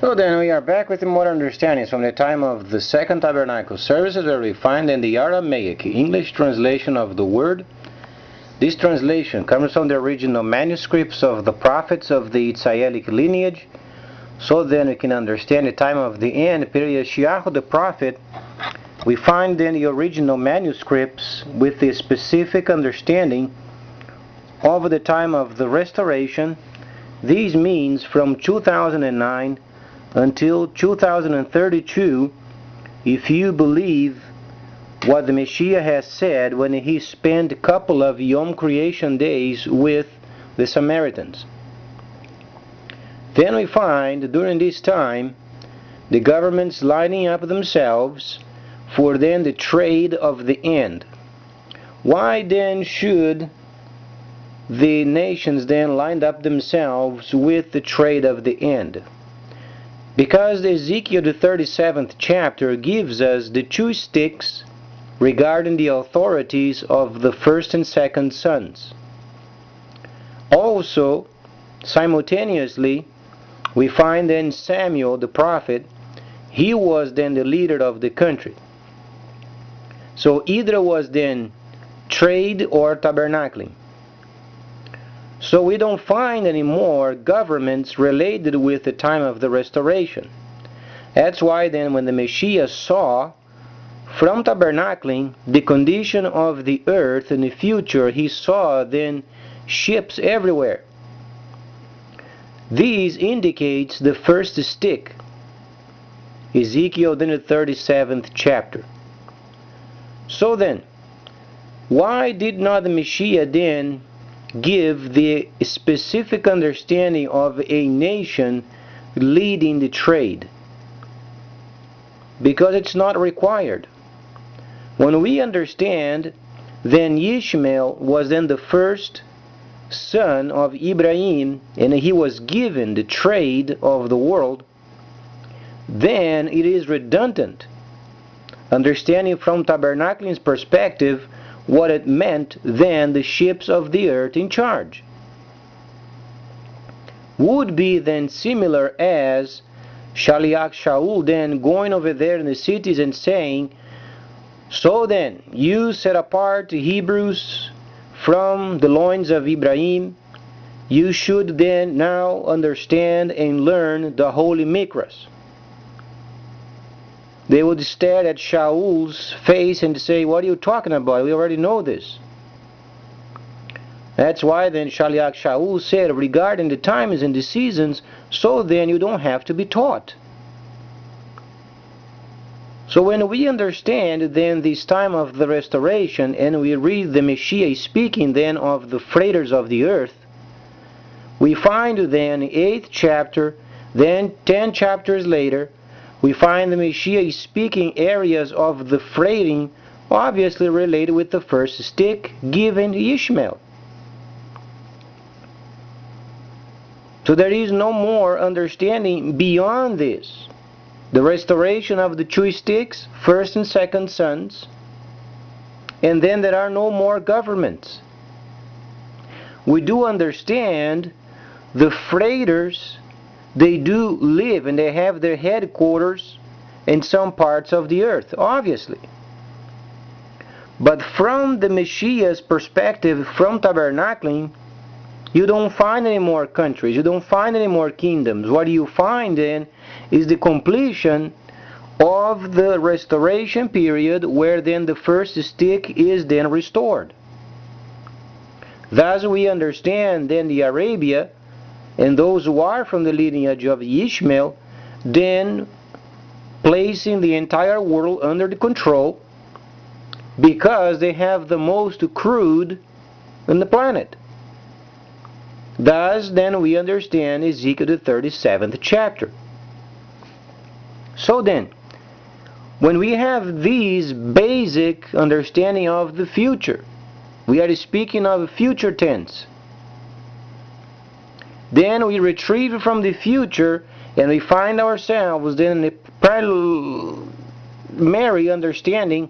So then we are back with more understandings from the time of the Second Tabernacle services, where we find in the Aramaic English translation of the word. This translation comes from the original manuscripts of the prophets of the Israelic lineage. So then we can understand the time of the end, period Yeshayahu the prophet. We find in the original manuscripts with the specific understanding of the time of the restoration. These means from 2009 until 2032, if you believe what the Messiah has said when he spent a couple of Yom Creation days with the Samaritans. Then we find during this time the governments lining up themselves for then the trade of the end. Why then should the nations then line up themselves with the trade of the end? Because Ezekiel the 37th chapter gives us the two sticks regarding the authorities of the first and second sons. Also, simultaneously, we find then Samuel the prophet, he was then the leader of the country. So either was then trade or tabernacling. So we don't find any more governments related with the time of the restoration. That's why then when the Messiah saw from tabernacling the condition of the earth in the future, he saw then ships everywhere. These indicates the first stick, Ezekiel then the 37th chapter. So then, why did not the Messiah then give the specific understanding of a nation leading the trade? Because it's not required. When we understand, then Ishmael was then the first son of Ibrahim, and he was given the trade of the world, then it is redundant, understanding from tabernacling's perspective, what it meant then the ships of the earth in charge. Would be then similar as Shaliach Shaul then going over there in the cities and saying, so then you set apart the Hebrews from the loins of Ibrahim, you should then now understand and learn the holy Mikras. They would stare at Shaul's face and say, what are you talking about? We already know this. That's why then Shaliach Shaul said regarding the times and the seasons, so then you don't have to be taught. So when we understand then this time of the restoration and we read the Messiah speaking then of the freighters of the earth, we find then the 8th chapter, then 10 chapters later, we find the Messiah speaking areas of the freighting obviously related with the first stick given to Ishmael. So there is no more understanding beyond this. The restoration of the two sticks, first and second sons, and then there are no more governments. We do understand the freighters, they do live and they have their headquarters in some parts of the earth, obviously. But from the Messiah's perspective, from tabernacling, you don't find any more countries, you don't find any more kingdoms. What you find then is the completion of the restoration period, where then the first stick is then restored. Thus we understand then the Arabia and those who are from the lineage of Ishmael then placing the entire world under the control, because they have the most crude on the planet. Thus then we understand Ezekiel the 37th chapter. So then, when we have these basic understanding of the future, we are speaking of future tense. Then we retrieve from the future and we find ourselves then in a primary understanding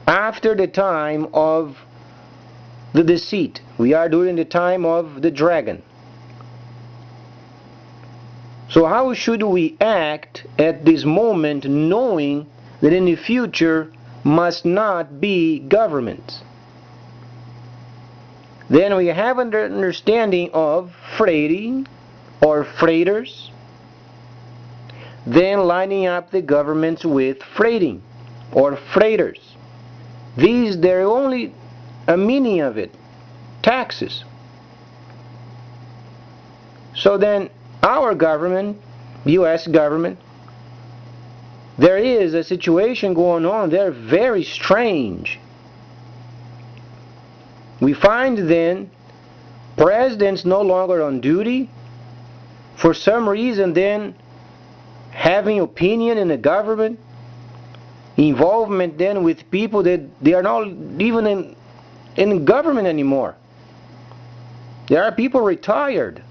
after the time of the deceit. We are during the time of the dragon. So how should we act at this moment, knowing that in the future must not be government? Then we have an understanding of freighting or freighters, then lining up the governments with freighting or freighters. These, they're only a meaning of it, taxes. So then our government, US government, there is a situation going on there very strange. We find then presidents no longer on duty, for some reason then having opinion in the government, involvement then with people that they are not even in government anymore. There are people retired.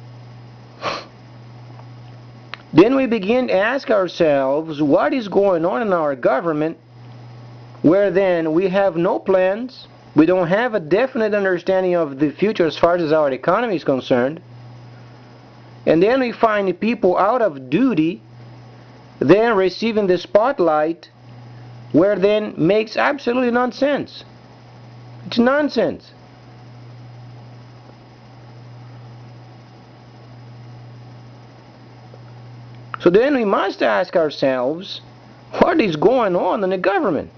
Then we begin to ask ourselves what is going on in our government, where then we have no plans, we don't have a definite understanding of the future as far as our economy is concerned, and then we find people out of duty, then receiving the spotlight, where then makes absolutely nonsense. It's nonsense. So then we must ask ourselves, what is going on in the government?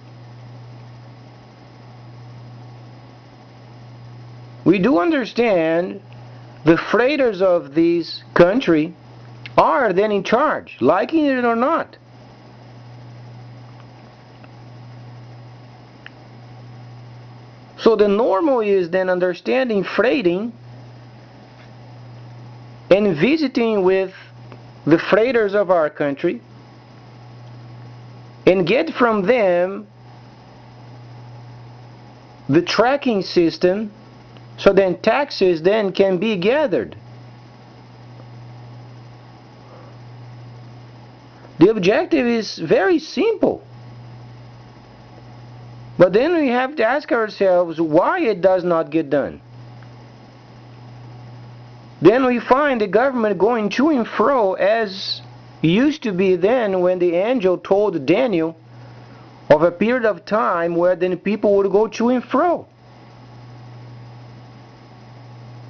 We do understand the freighters of this country are then in charge, liking it or not. So the normal is then understanding freighting and visiting with the freighters of our country and get from them the tracking system, so then taxes then can be gathered. The objective is very simple. But then we have to ask ourselves why it does not get done. Then we find the government going to and fro as used to be then when the angel told Daniel of a period of time where then people would go to and fro.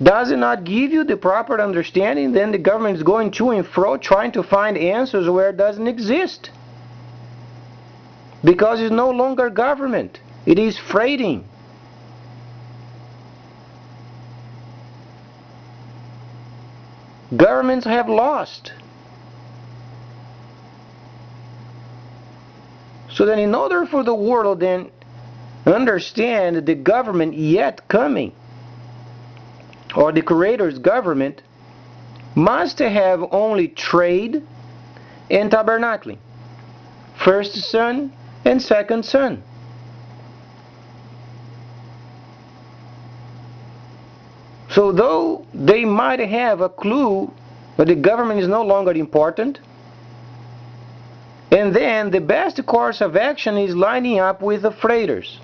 Does it not give you the proper understanding? Then the government is going to and fro trying to find answers where it doesn't exist. Because it's no longer government. It is freighting. Governments have lost. So then in order for the world then understand the government yet coming, or the Creator's government, must have only trade and tabernacling. First son and second son. So though they might have a clue that the government is no longer important, and then the best course of action is lining up with the freighters.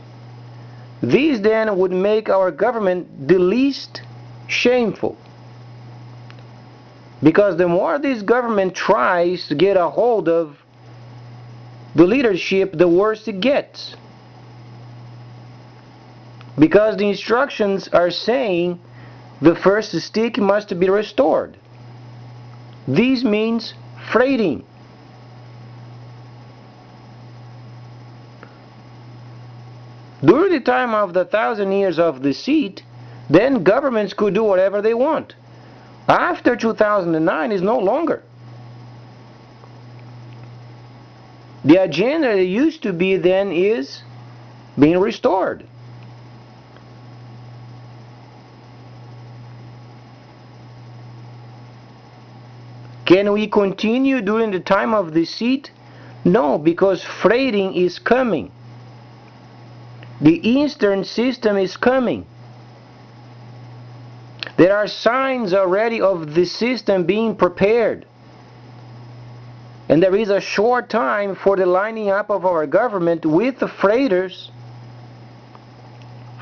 These then would make our government the least shameful. Because the more this government tries to get a hold of the leadership, the worse it gets. Because the instructions are saying the first stick must be restored. This means freighting. During the time of the 1,000 years of deceit, then governments could do whatever they want. After 2009 is no longer. The agenda that used to be then is being restored. Can we continue during the time of deceit? No, because freighting is coming. The Eastern system is coming. There are signs already of the system being prepared. And there is a short time for the lining up of our government with the freighters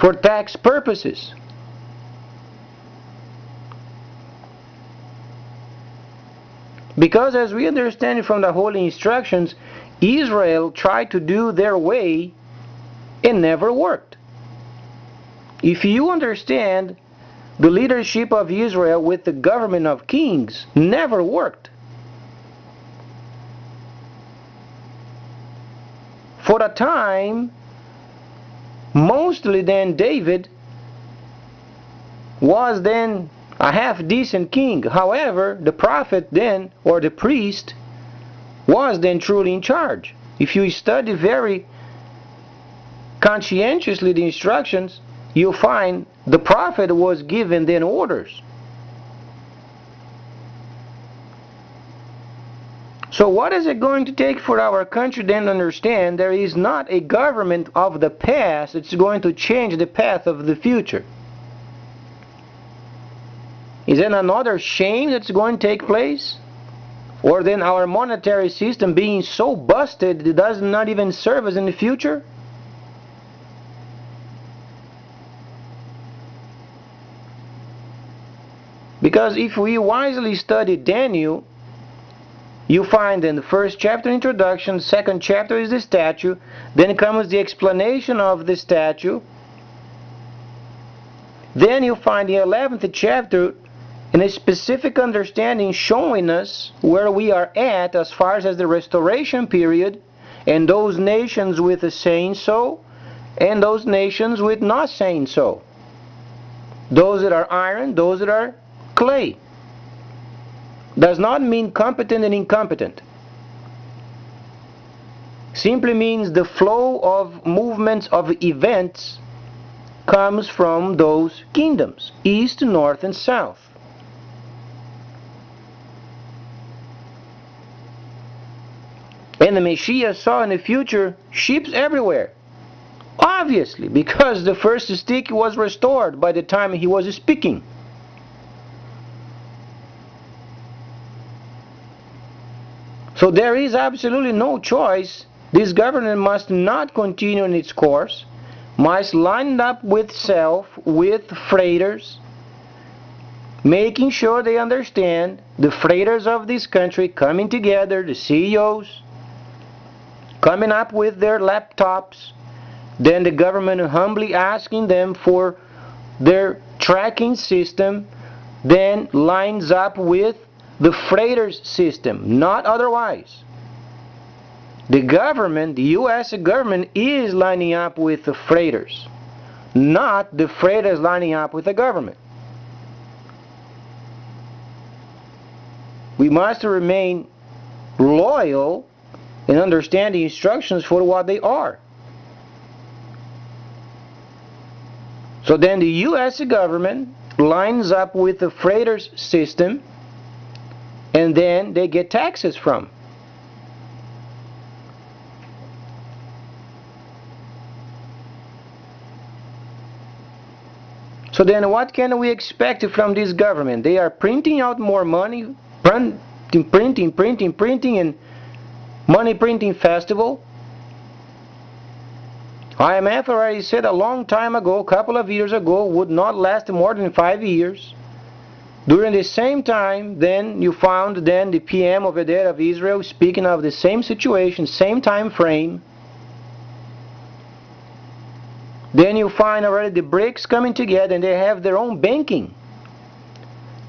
for tax purposes. Because as we understand it from the Holy Instructions, Israel tried to do their way and never worked. If you understand, the leadership of Israel with the government of kings never worked. For a time, mostly then David was then a half-decent king. However, the prophet then, or the priest, was then truly in charge. If you study very conscientiously the instructions, you'll find the prophet was given then orders. So what is it going to take for our country then to understand there is not a government of the past that's going to change the path of the future? Is it another shame that's going to take place? Or then our monetary system being so busted it does not even serve us in the future? Because if we wisely study Daniel, you find in the first chapter introduction, second chapter is the statue, then comes the explanation of the statue, then you find the 11th chapter in a specific understanding showing us where we are at as far as the restoration period, and those nations with a saying so, and those nations with not saying so. Those that are iron, those that are clay. Does not mean competent and incompetent. Simply means the flow of movements of events comes from those kingdoms, east, north, and south. And the Messiah saw in the future ships everywhere. Obviously, because the first stick was restored by the time he was speaking. So there is absolutely no choice. This government must not continue in its course, must line up with self, with freighters, making sure they understand, the freighters of this country coming together, the CEOs, coming up with their laptops, then the government humbly asking them for their tracking system, then lines up with the freighters system, not otherwise. The government, the U.S. government, is lining up with the freighters, not the freighters lining up with the government. We must remain loyal and understand the instructions for what they are. So then the U.S. government lines up with the freighters system, and then they get taxes from. So then what can we expect from this government? They are printing out more money, printing, and money printing festival. IMF already said a long time ago, a couple of years ago, would not last more than 5 years. During the same time, then you found then the PM over there of Israel speaking of the same situation, same time frame. Then you find already the BRICS coming together and they have their own banking.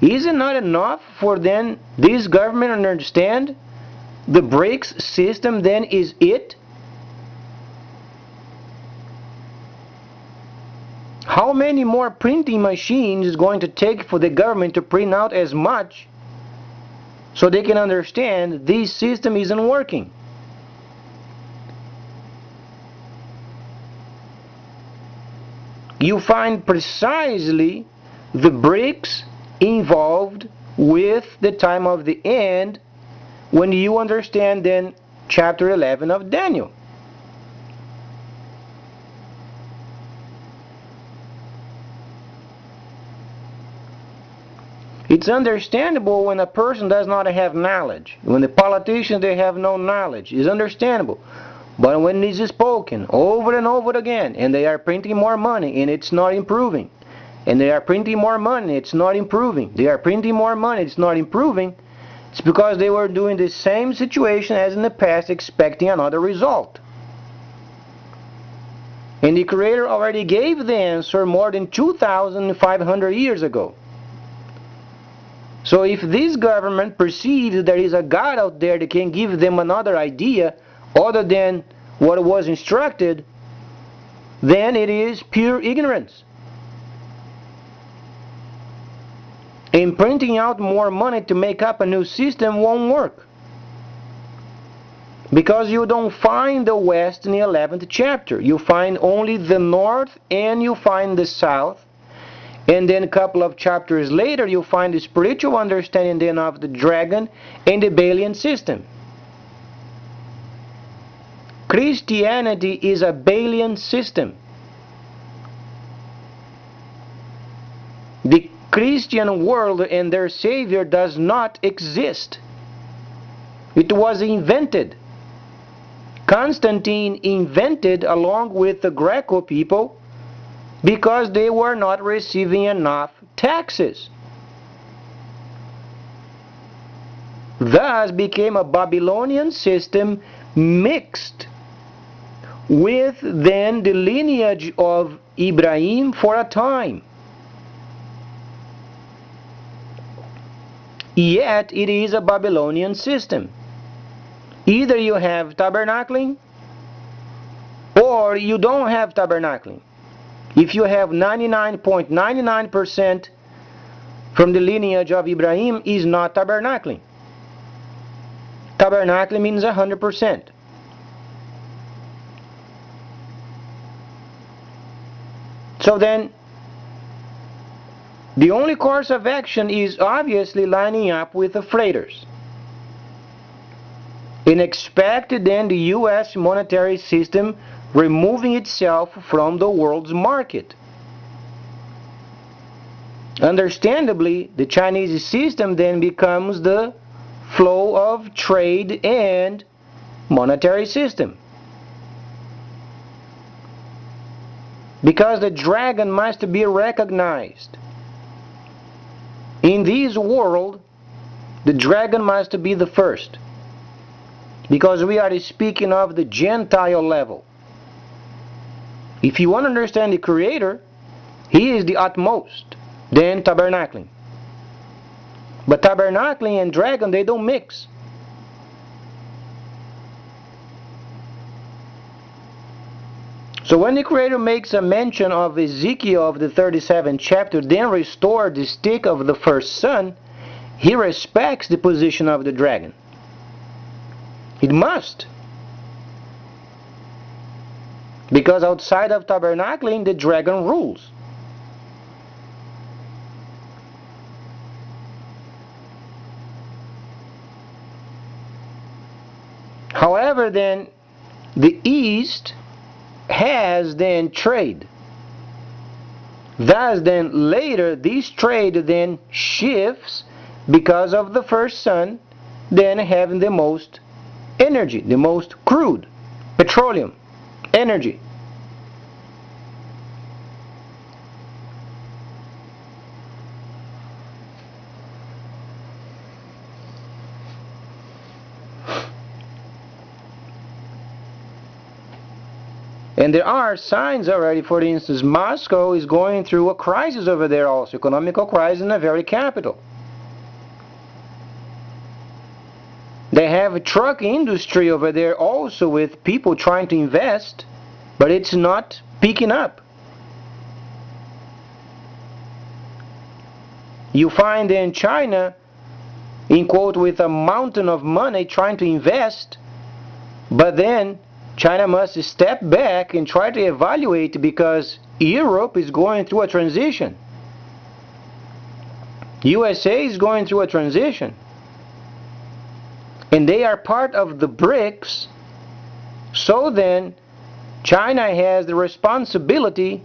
Is it not enough for then this government to understand the BRICS system then is it? How many more printing machines is going to take for the government to print out as much so they can understand this system isn't working? You find precisely the BRICS involved with the time of the end when you understand then chapter 11 of Daniel. It's understandable when a person does not have knowledge. When the politicians, they have no knowledge. It's understandable. But when it is spoken over and over again, and they are printing more money, and it's not improving, and they are printing more money, it's not improving, they are printing more money, it's not improving, It's because they were doing the same situation as in the past, expecting another result. And the Creator already gave the answer more than 2,500 years ago. So if this government perceives there is a God out there that can give them another idea other than what was instructed, then it is pure ignorance. And printing out more money to make up a new system won't work. Because you don't find the West in the 11th chapter. You find only the North and you find the South. And then a couple of chapters later you find the spiritual understanding then of the dragon and the Balian system. Christianity is a Balian system. The Christian world and their Savior does not exist. It was invented. Constantine invented along with the Greco people because they were not receiving enough taxes. Thus became a Babylonian system mixed with then the lineage of Ibrahim for a time. Yet it is a Babylonian system. Either you have tabernacling or you don't have tabernacling. If you have 99.99% from the lineage of Ibrahim, is not tabernacling. Tabernacling means 100%. So then, the only course of action is obviously lining up with the freighters. And expect then the U.S. monetary system removing itself from the world's market. Understandably, the Chinese system then becomes the flow of trade and monetary system. Because the dragon must be recognized. In this world, the dragon must be the first. Because we are speaking of the Gentile level. If you want to understand the Creator, He is the utmost, then tabernacling. But tabernacling and dragon, they don't mix. So when the Creator makes a mention of Ezekiel of the 37th chapter, then restore the stick of the first son, He respects the position of the dragon. It must. Because outside of tabernacling, the dragon rules. However, then, the East has then trade. Thus, then, later, this trade then shifts because of the first son then having the most energy, the most crude, petroleum, energy. And there are signs already. For instance, Moscow is going through a crisis over there also, economical crisis in the very capital. They have a truck industry over there also with people trying to invest, but it's not picking up. You find in China, in quote, with a mountain of money trying to invest, but then China must step back and try to evaluate because Europe is going through a transition. USA is going through a transition. And they are part of the BRICS. So then, China has the responsibility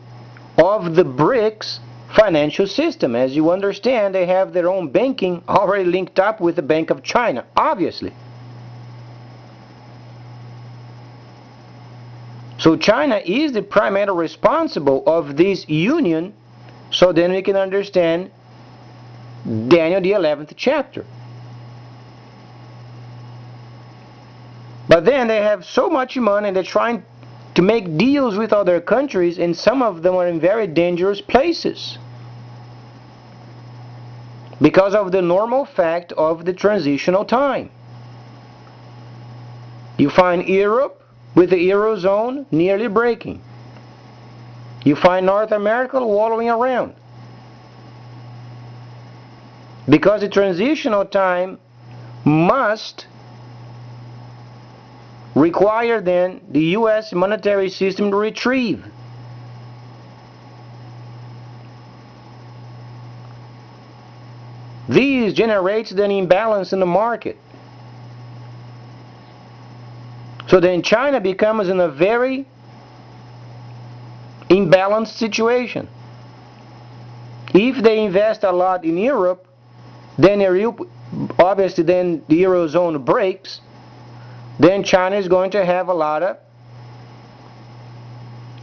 of the BRICS financial system. As you understand, they have their own banking already linked up with the Bank of China, obviously. So China is the primary responsible of this union, so then we can understand Daniel the 11th chapter. But then they have so much money, they're trying to make deals with other countries, and some of them are in very dangerous places because of the normal fact of the transitional time. You find Europe with the Eurozone nearly breaking. You find North America wallowing around. Because the transitional time must require then the U.S. monetary system to retrieve. These generates an imbalance in the market. So then China becomes in a very imbalanced situation. If they invest a lot in Europe, then obviously then the Eurozone breaks, then China is going to have a lot of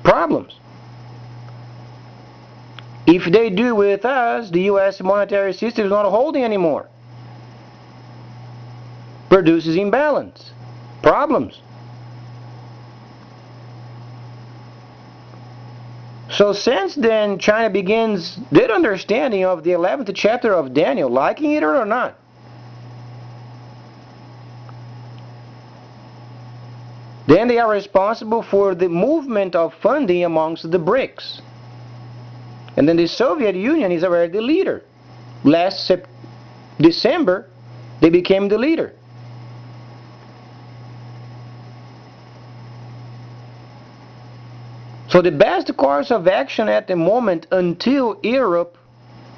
problems. If they do with us, the U.S. monetary system is not holding anymore. Produces imbalance, problems. So since then, China begins their understanding of the 11th chapter of Daniel, liking it or not. Then they are responsible for the movement of funding amongst the BRICS. And then the Soviet Union is already the leader. Last December, they became the leader. So the best course of action at the moment until Europe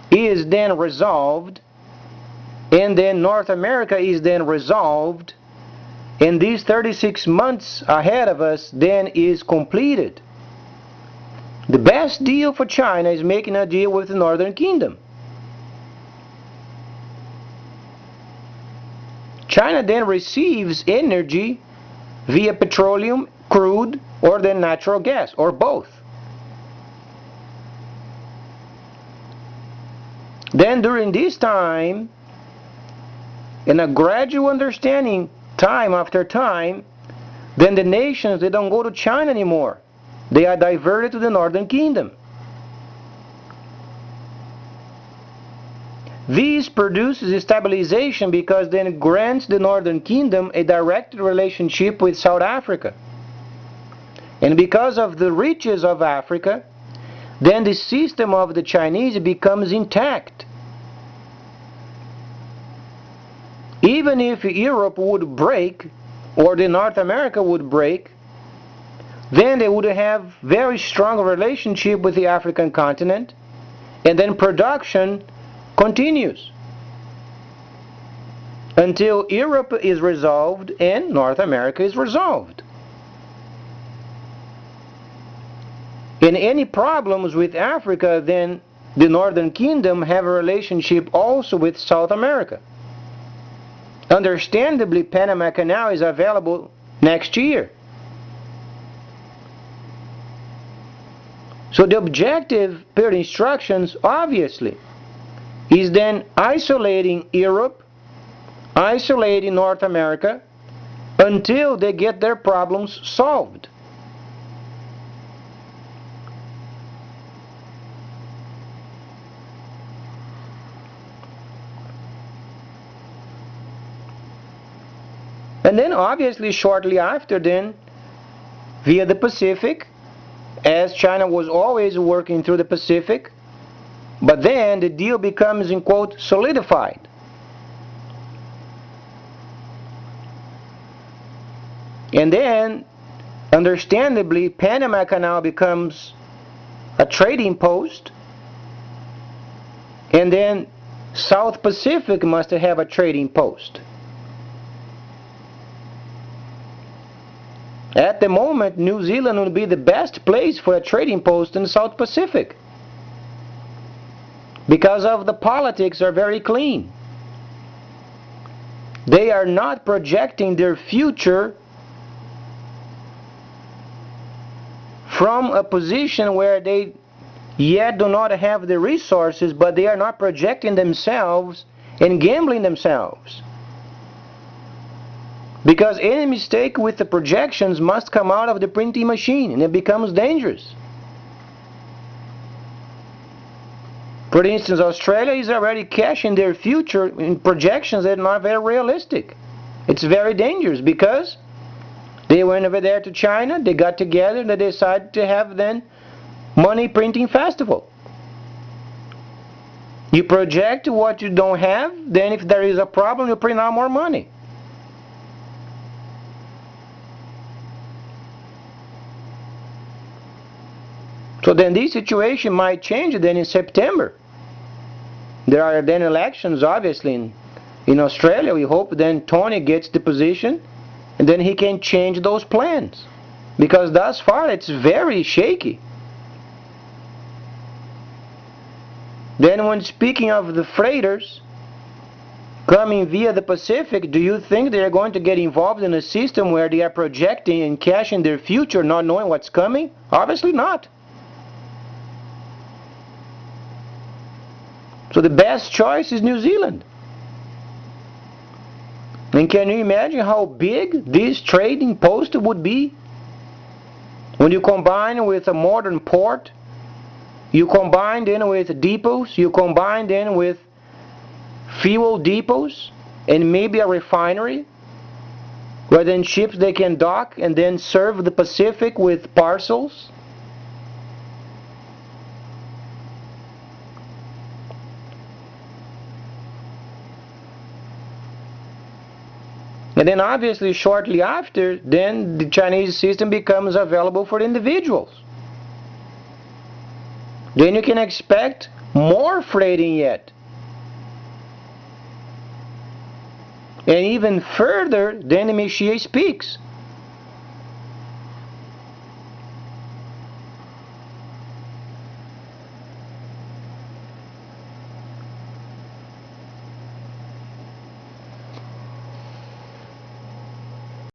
is then resolved, and then North America is then resolved, and these 36 months ahead of us then is completed. The best deal for China is making a deal with the Northern Kingdom. China then receives energy via petroleum, crude, or then natural gas, or both. Then during this time, in a gradual understanding, time after time, then the nations, they don't go to China anymore. They are diverted to the Northern Kingdom. This produces stabilization because then it grants the Northern Kingdom a direct relationship with South Africa. And because of the riches of Africa, then the system of the Chinese becomes intact. Even if Europe would break, or the North America would break, then they would have very strong relationship with the African continent, and then production continues until Europe is resolved and North America is resolved. In any problems with Africa, then the Northern Kingdom have a relationship also with South America. Understandably, Panama Canal is available next year. So the objective per instructions, obviously, is then isolating Europe, isolating North America, until they get their problems solved. And then obviously shortly after then, via the Pacific, as China was always working through the Pacific, but then the deal becomes, in quote, solidified. And then, understandably, Panama Canal becomes a trading post, and then South Pacific must have a trading post. At the moment, New Zealand would be the best place for a trading post in the South Pacific because of the politics are very clean. They are not projecting their future from a position where they yet do not have the resources, but they are not projecting themselves and gambling themselves. Because any mistake with the projections must come out of the printing machine, and it becomes dangerous. For instance, Australia is already cashing their future in projections that are not very realistic. It's very dangerous because they went over there to China, they got together, and they decided to have then money printing festival. You project what you don't have, then if there is a problem, you print out more money. So then this situation might change then in September. There are then elections, obviously, in Australia. We hope then Tony gets the position, and then he can change those plans. Because thus far, it's very shaky. Then when speaking of the freighters coming via the Pacific, do you think they are going to get involved in a system where they are projecting and cashing their future not knowing what's coming? Obviously not. So the best choice is New Zealand. And can you imagine how big this trading post would be? When you combine with a modern port, you combine then with depots, you combine then with fuel depots, and maybe a refinery, where then ships they can dock and then serve the Pacific with parcels. And then obviously shortly after, then the Chinese system becomes available for individuals. Then you can expect more freighting yet. And even further, then the Messiah speaks.